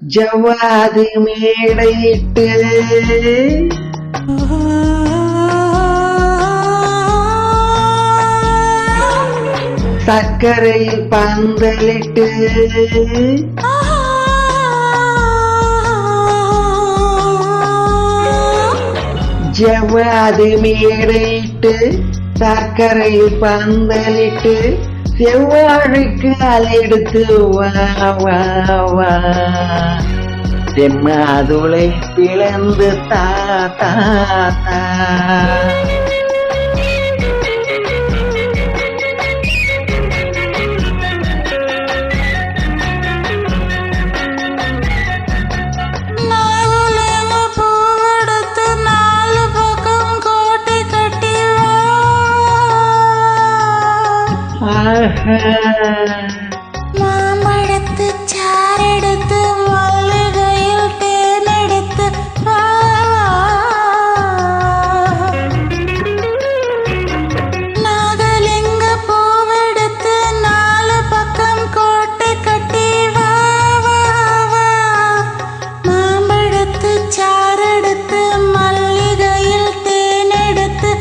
ஜவ்வாது மேடையிட்டு சர்க்கரையில் பந்தலிட்டு ஜவ்வாது மேடையிட்டு சர்க்கரையில் பந்தலிட்டு செவ்வாழைக்கு அலெடுத்து வா வா வா செம்மாதுளை பிளந்து தா தா தா மாம்பழத்து சாரெடுத்து மல்லிகையில் தேனெடுத்து நாகலிங்க பூவெடுத்து நாலு பக்கம் கோட்டை கட்டி வா மாம்பழத்து சாரெடுத்து மல்லிகையில் தேனெடுத்து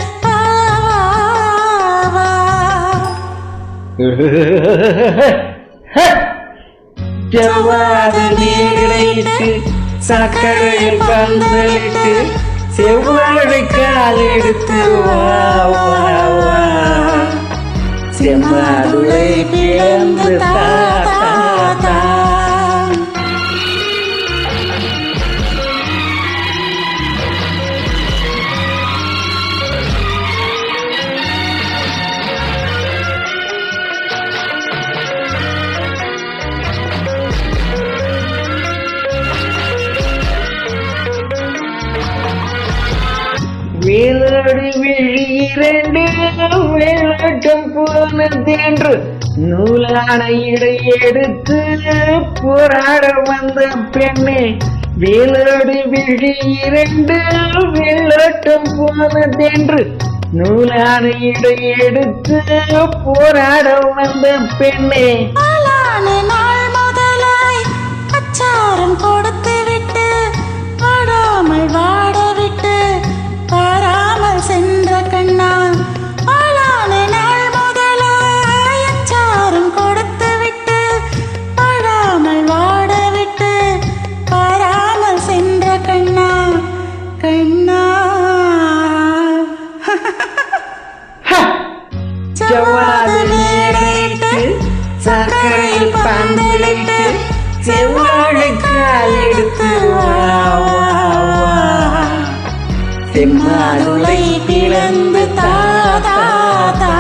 ஜவ்வாது மேடையிட்டு சர்க்கரையில் பந்தலிட்டு செவ்வாழைக்கு அலெடுத்து வா வா வா செம்மாதுளை பிளந்து தா தா தா வேலோடு விழி இரண்டு வெள்ளட்டம் போனதென்று நூலான இடை எடுத்து போராட வந்த பெண்ணே வேலோடு விழி இரண்டு வெள்ளட்டம் போனதென்று நூலான இடை எடுத்து போராட வந்த பெண்ணே நாள் முதலாய் அச்சாரம் கொடுத்து விட்டு வாடாமல் வாட விட்டு பாராமல் சென்ற கண்ணா ஆளான நாள் முதலாய் அச்சாரம் கொடுத்து விட்டு வாடாமல் வாட விட்டு பாராமல் சென்ற கண்ணா கண்ணா ஜவ்வாது மேடையிட்டு சர்க்கரையில் பந்தலிட்டு செவ்வாழைக்கு அலெடுத்து வா வா வா செம்மாதுளை பிளந்து தா தா தா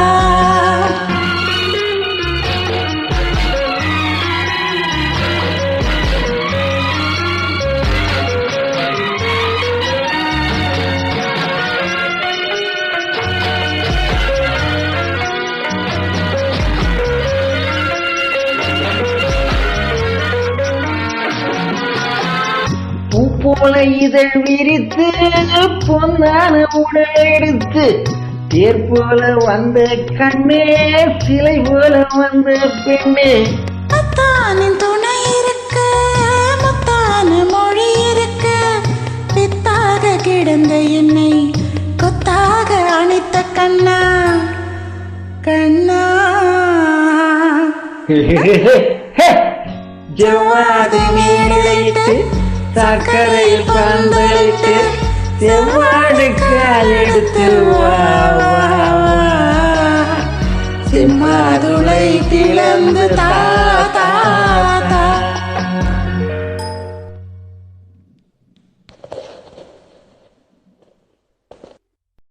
போல இதழ் விரித்து பொன்னான உடல் எடுத்து தேர் போல வந்த கண்ணே சிலை போல வந்த பெண்ணே முத்தானின் துணை இருக்கு முத்தான மொழி இருக்கு பித்தாக கிடந்த என்னை கொத்தாக அணைத்த கண்ணா கண்ணா ஜவ்வாது மேடையிட்டு சர்க்கரையில் பந்தலிட்டு செவ்வாழைக்கு அலெடுத்து வா வா வா செம்மாதுளை பிளந்து தா தா